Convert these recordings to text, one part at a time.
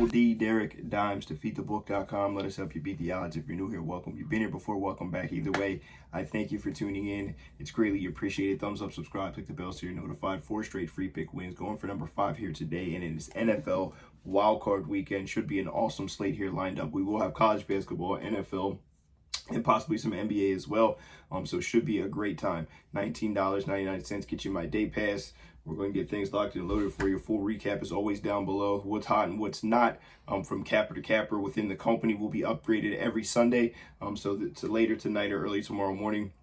Double D, Derek Dimes, defeatthebook.com. Let us help you beat the odds. If you're new here, welcome. You've been here before, welcome back. Either way, I thank you for tuning in. It's greatly appreciated. Thumbs up, subscribe, click the bell so you're notified. 4 straight free pick wins. Going for number 5 here today. And in this NFL Wildcard weekend, should be an awesome slate here lined up. We will have college basketball, NFL, and possibly some NBA as well. So it should be a great time. $19.99 get you my day pass. We're going to get things locked and loaded for you. Full recap is always down below. What's hot and what's not from capper to capper within the company will be upgraded every Sunday. So that later tonight or early tomorrow morning,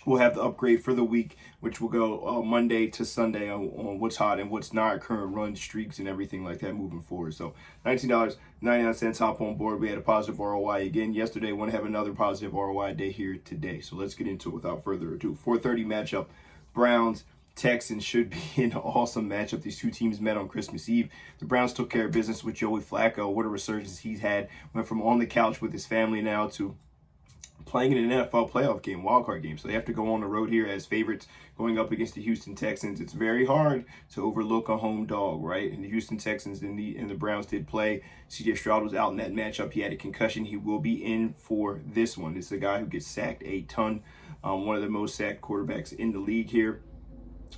we'll have the upgrade for the week, which will go Monday to Sunday on what's hot and what's not, current run streaks and everything like that moving forward. So $19.99, hop on board. We had a positive ROI again yesterday. Want to have another positive ROI day here today. So let's get into it without further ado. 4:30 matchup, Browns, Texans should be an awesome matchup. These two teams met on Christmas Eve. The Browns took care of business with Joey Flacco. What a resurgence he's had. Went from on the couch with his family now to playing in an NFL playoff game, wildcard game. So they have to go on the road here as favorites going up against the Houston Texans. It's very hard to overlook a home dog, right? And the Houston Texans and the Browns did play. CJ Stroud was out in that matchup. He had a concussion. He will be in for this one. It's a guy who gets sacked a ton. One of the most sacked quarterbacks in the league here.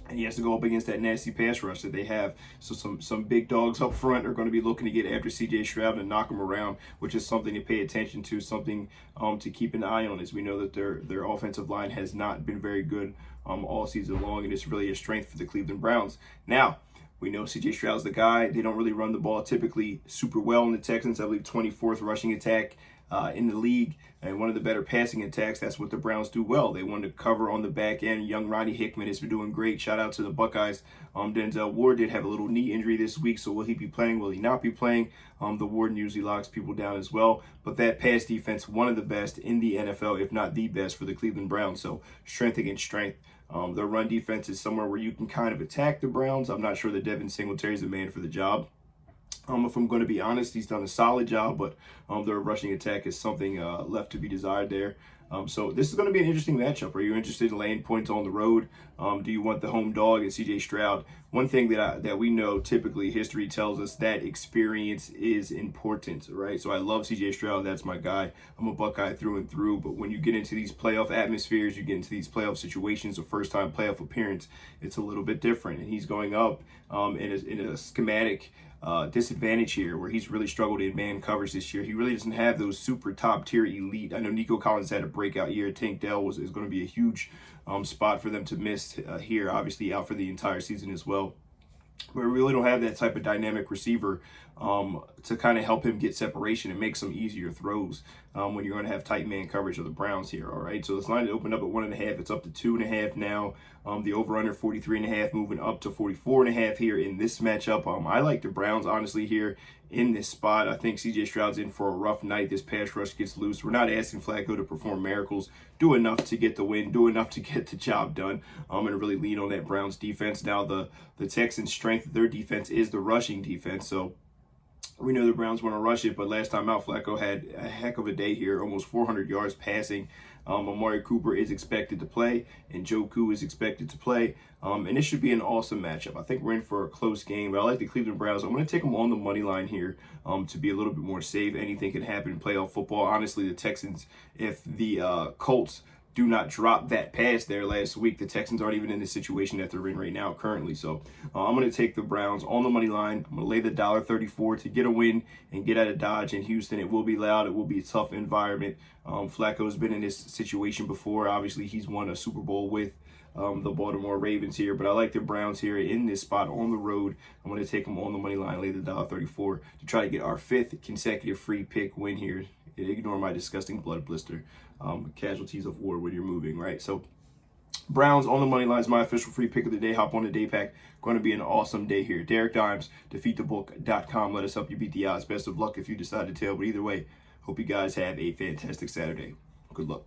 And he has to go up against that nasty pass rush that they have. So some big dogs up front are going to be looking to get after C.J. Stroud and knock him around, which is something to pay attention to, something to keep an eye on, as we know that their offensive line has not been very good all season long, and it's really a strength for the Cleveland Browns. Now, we know C.J. Stroud's the guy. They don't really run the ball typically super well in the Texans. I believe 24th rushing attack in the league, and one of the better passing attacks. That's what the Browns do well. They want to cover on the back end. Young Ronnie Hickman has been doing great. Shout out to the Buckeyes. Denzel Ward did have a little knee injury this week, so will he be playing? Will he not be playing? The Ward usually locks people down as well. But that pass defense, one of the best in the NFL, if not the best for the Cleveland Browns. So strength against strength. Their run defense is somewhere where you can kind of attack the Browns. I'm not sure that Devin Singletary is the man for the job. If I'm going to be honest, he's done a solid job, but their rushing attack is something left to be desired there. So this is going to be an interesting matchup. Are you interested in laying points on the road? Do you want the home dog and C.J. Stroud? One thing that we know, typically history tells us that experience is important, right? So I love C.J. Stroud. That's my guy. I'm a Buckeye through and through. But when you get into these playoff atmospheres, you get into these playoff situations, a first-time playoff appearance, it's a little bit different. And he's going up in a schematic disadvantage here, where he's really struggled in man coverage this year. He really doesn't have those super top tier elite. I know Nico Collins had a breakout year. Tank Dell is going to be a huge spot for them to miss here. Obviously out for the entire season as well. But we really don't have that type of dynamic receiver to kind of help him get separation and make some easier throws when you're going to have tight man coverage of the Browns here. All right, so this line opened up at 1.5. It's up to 2.5 now. The over/under 43.5, moving up to 44.5 here in this matchup. I like the Browns honestly here in this spot. I think C.J. Stroud's in for a rough night. This pass rush gets loose. We're not asking Flacco to perform miracles. Do enough to get the win. Do enough to get the job done. And really lean on that Browns defense. Now the Texans' strength of their defense is the rushing defense. So we know the Browns want to rush it, but last time out, Flacco had a heck of a day here, almost 400 yards passing. Amari Cooper is expected to play, and Joku is expected to play. And this should be an awesome matchup. I think we're in for a close game, but I like the Cleveland Browns. I'm going to take them on the money line here to be a little bit more safe. Anything can happen in playoff football. Honestly, the Texans, if the Colts do not drop that pass there last week, the Texans aren't even in the situation that they're in right now currently. So I'm going to take the Browns on the money line. I'm going to lay the $1.34 to get a win and get out of Dodge in Houston. It will be loud. It will be a tough environment. Flacco's been in this situation before. Obviously, he's won a Super Bowl with the Baltimore Ravens here, but I like the Browns here in this spot on the road. I'm going to take them on the money line, lay the $1.34 to try to get our 5th consecutive free pick win here. Ignore my disgusting blood blister. Casualties of war when you're moving, right? So Browns on the money line is my official free pick of the day. Hop on the day pack. Going to be an awesome day here. Derek Dimes, defeatthebook.com. Let us help you beat the odds. Best of luck if you decide to tail. But either way, hope you guys have a fantastic Saturday. Good luck.